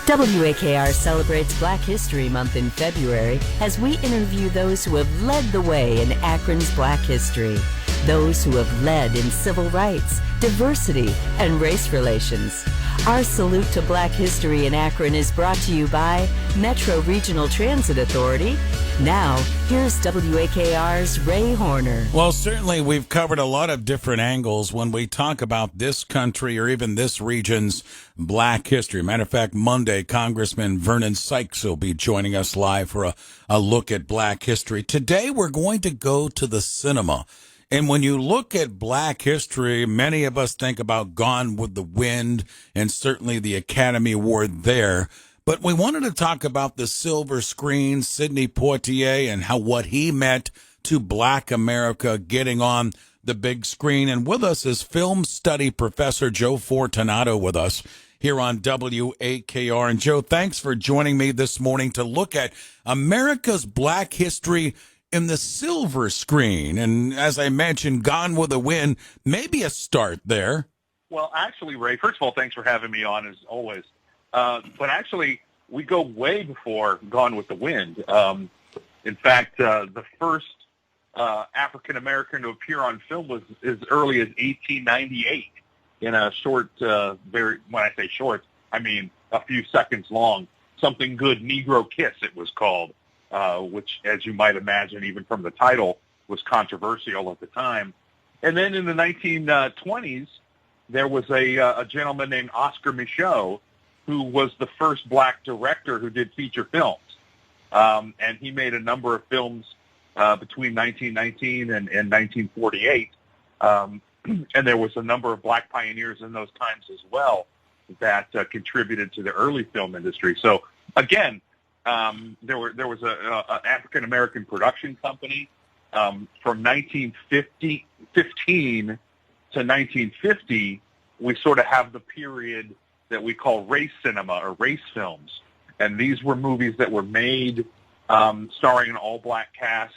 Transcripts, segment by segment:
WAKR celebrates Black History Month in February as we interview those who have led the way in Akron's Black history, those who have led in civil rights, diversity, and race relations. Our salute to Black history in Akron is brought to you by Metro Regional Transit Authority. Now, here's WAKR's Ray Horner. Well, certainly we've covered a lot of different angles when we talk about this country or even this region's Black history. Matter of fact, Monday, Congressman Vernon Sykes will be joining us live for a look at Black history. Today, we're going to go to the cinema. And when you look at Black history, many of us think about Gone with the Wind and certainly the Academy Award there. But we wanted to talk about the silver screen, Sidney Poitier, and what he meant to Black America getting on the big screen. And with us is film study professor Joe Fortunato with us here on WAKR. And Joe, thanks for joining me this morning to look at America's Black history in the silver screen. And as I mentioned, Gone with the Wind, maybe a start there. Well, actually, Ray, first of all, thanks for having me on as always. But actually, we go way before Gone with the Wind. In fact, the first African-American to appear on film was as early as 1898 in a short, when I say short, I mean a few seconds long, Something Good Negro Kiss, it was called, which, as you might imagine, even from the title, was controversial at the time. And then in the 1920s, there was a gentleman named Oscar Micheaux, who was the first Black director who did feature films. And he made a number of films between 1919 and 1948. And there was a number of Black pioneers in those times as well that contributed to the early film industry. So, again, there was an African-American production company from 1915 to 1950. We sort of have the period that we call race cinema or race films. And these were movies that were made starring an all-Black cast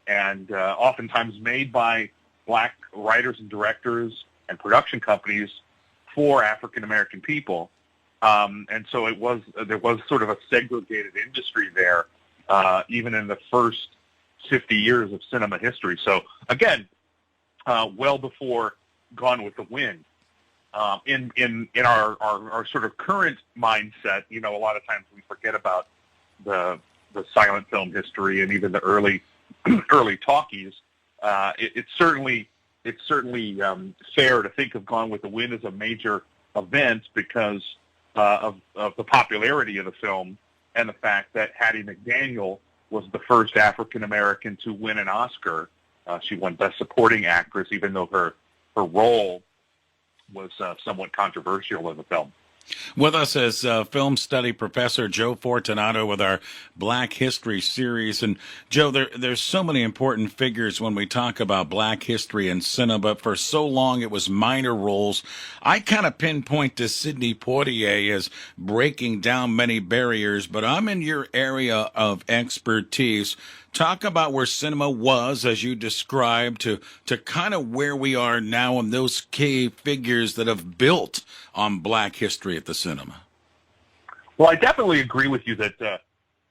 and oftentimes made by Black writers and directors and production companies for African-American people. And so there was sort of a segregated industry there, even in the first 50 years of cinema history. So, again, well before Gone with the Wind. In our sort of current mindset, you know, a lot of times we forget about the silent film history and even the early talkies. It's certainly fair to think of Gone with the Wind as a major event because of the popularity of the film and the fact that Hattie McDaniel was the first African American to win an Oscar. She won Best Supporting Actress, even though her role was somewhat controversial in the film. With us is film study professor Joe Fortunato with our Black History series. And Joe, there's so many important figures when we talk about Black history and cinema, but for so long it was minor roles. I kind of pinpoint to Sidney Poitier as breaking down many barriers, but I'm in your area of expertise. Talk about where cinema was, as you described, to kind of where we are now and those key figures that have built on Black history at the cinema. Well, I definitely agree with you that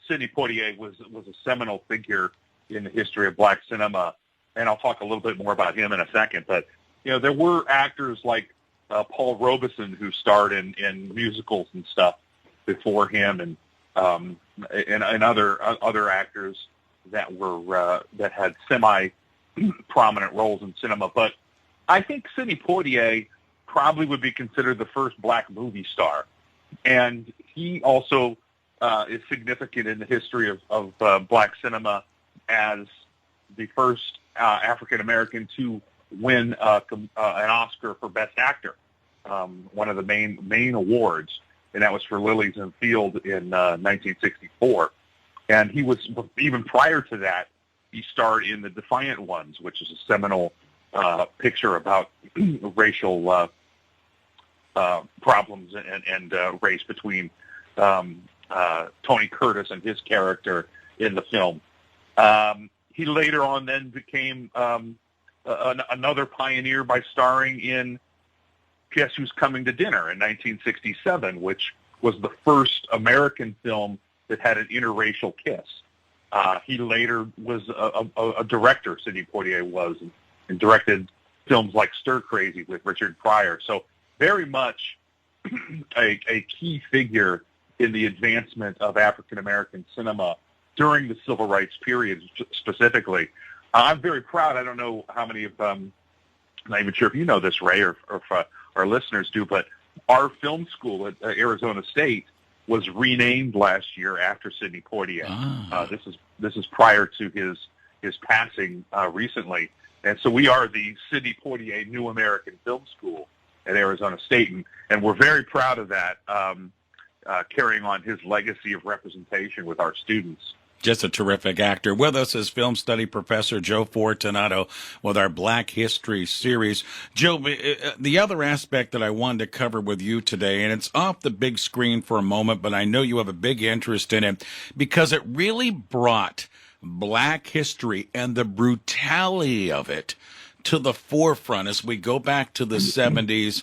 Sidney Poitier was a seminal figure in the history of Black cinema, and I'll talk a little bit more about him in a second. But, you know, there were actors like Paul Robeson who starred in musicals and stuff before him, and other actors that had semi-prominent roles in cinema. But I think Sidney Poitier probably would be considered the first Black movie star. And he also is significant in the history of Black cinema as the first African-American to win an Oscar for Best Actor, one of the main awards, and that was for Lilies and Field in 1964. And he was, even prior to that, he starred in The Defiant Ones, which is a seminal picture about racial problems and race between Tony Curtis and his character in the film. He later on then became another pioneer by starring in Guess Who's Coming to Dinner in 1967, which was the first American film that had an interracial kiss. He later was a director, Sidney Poitier was, and directed films like Stir Crazy with Richard Pryor. So very much a key figure in the advancement of African-American cinema during the civil rights period specifically. I'm very proud. I don't know how many of I'm not even sure if you know this, Ray, or if our listeners do, but our film school at Arizona State was renamed last year after Sidney Poitier. This is prior to his passing recently, and so we are the Sidney Poitier New American Film School at Arizona State, and we're very proud of that, carrying on his legacy of representation with our students. Just a terrific actor. With us is film study professor Joe Fortunato with our Black History series. Joe, the other aspect that I wanted to cover with you today, and it's off the big screen for a moment, but I know you have a big interest in it because it really brought Black history and the brutality of it to the forefront as we go back to the 70s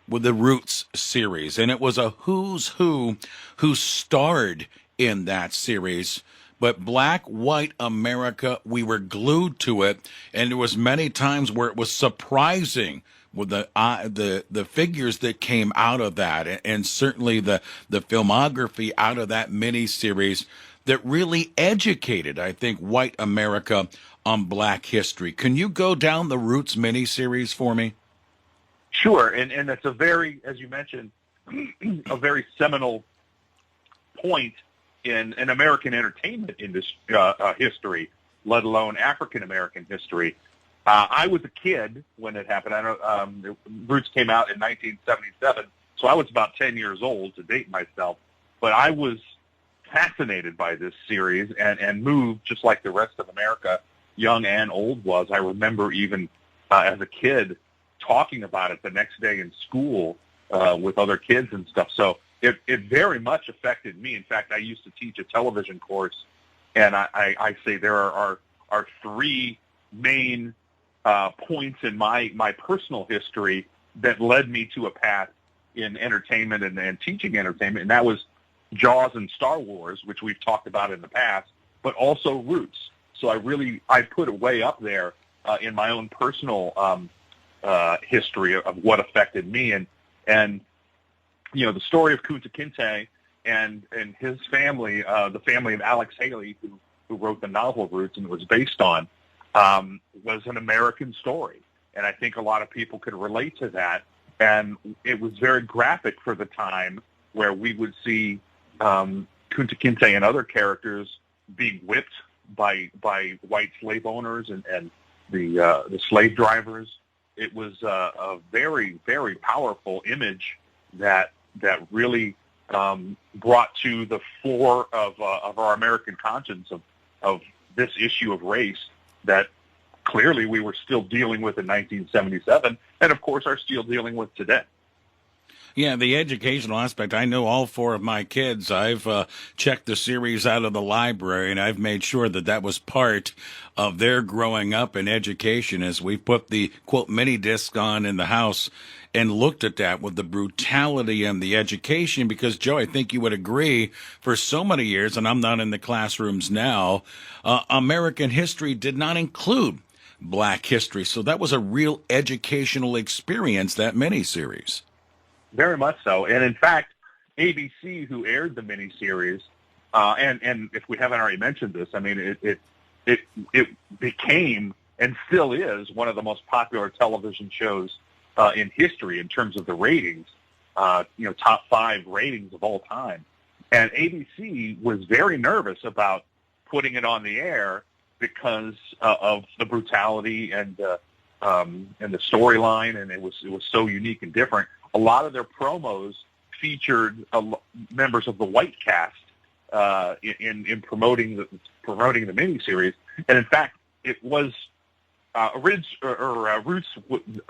with the Roots series. And it was a who's who starred in that series. But Black, white America, we were glued to it, and there was many times where it was surprising with the figures that came out of that, and certainly the filmography out of that miniseries that really educated, I think, white America on Black history. Can you go down the Roots miniseries for me? Sure, and it's a very, as you mentioned, a very seminal point in American entertainment industry history, let alone African American history. I was a kid when it happened. I know Roots came out in 1977, so I was about 10 years old, to date myself. But I was fascinated by this series and moved just like the rest of America, young and old, was. I remember even as a kid talking about it the next day in school with other kids and stuff. So it very much affected me. In fact, I used to teach a television course, and I say there are three main points in my personal history that led me to a path in entertainment and teaching entertainment, and that was Jaws and Star Wars, which we've talked about in the past, but also Roots. So I put it way up there in my own personal history of what affected me, and you know, the story of Kunta Kinte and his family, the family of Alex Haley, who wrote the novel Roots and it was based on, was an American story. And I think a lot of people could relate to that. And it was very graphic for the time, where we would see Kunta Kinte and other characters being whipped by white slave owners and the slave drivers. It was a very, very powerful image that really brought to the fore of our American conscience of this issue of race that clearly we were still dealing with in 1977, and of course are still dealing with today. Yeah, the educational aspect. I know all four of my kids. I've checked the series out of the library, and I've made sure that was part of their growing up in education as we put the, quote, mini disc on in the house and looked at that with the brutality and the education. Because, Joe, I think you would agree, for so many years, and I'm not in the classrooms now, American history did not include Black history. So that was a real educational experience, that miniseries. Very much so. And in fact, ABC, who aired the miniseries, and if we haven't already mentioned this, I mean, it became and still is one of the most popular television shows in history in terms of the ratings, top 5 ratings of all time. And ABC was very nervous about putting it on the air because of the brutality and the storyline, and it was so unique and different. A lot of their promos featured members of the white cast in promoting the miniseries, and in fact, it was Roots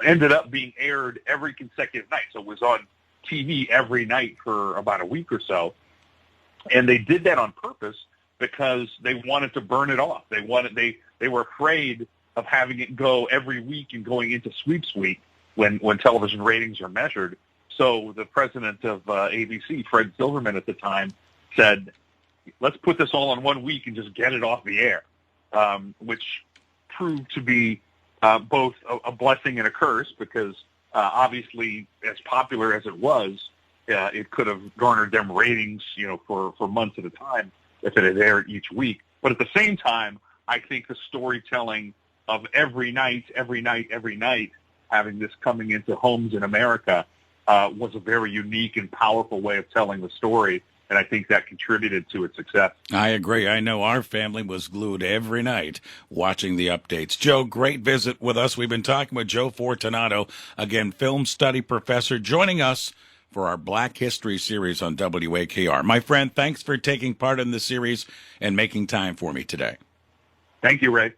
ended up being aired every consecutive night, so it was on TV every night for about a week or so, and they did that on purpose because they wanted to burn it off. They were afraid of having it go every week and going into sweeps week when television ratings are measured. So the president of ABC, Fred Silverman at the time, said, let's put this all in 1 week and just get it off the air, which proved to be both a blessing and a curse because obviously as popular as it was, it could have garnered them ratings, for months at a time if it had aired each week. But at the same time, I think the storytelling of every night, having this coming into homes in America was a very unique and powerful way of telling the story. And I think that contributed to its success. I agree. I know our family was glued every night watching the updates. Joe, great visit with us. We've been talking with Joe Fortunato, again, film study professor, joining us for our Black History series on WAKR. My friend, thanks for taking part in the series and making time for me today. Thank you, Ray.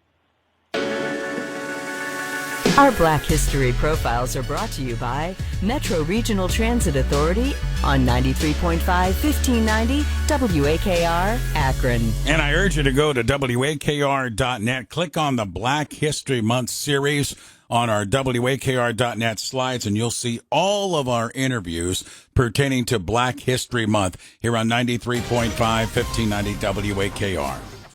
Our Black History Profiles are brought to you by Metro Regional Transit Authority on 93.5, 1590 WAKR, Akron. And I urge you to go to WAKR.net, click on the Black History Month series on our WAKR.net slides, and you'll see all of our interviews pertaining to Black History Month here on 93.5, 1590 WAKR.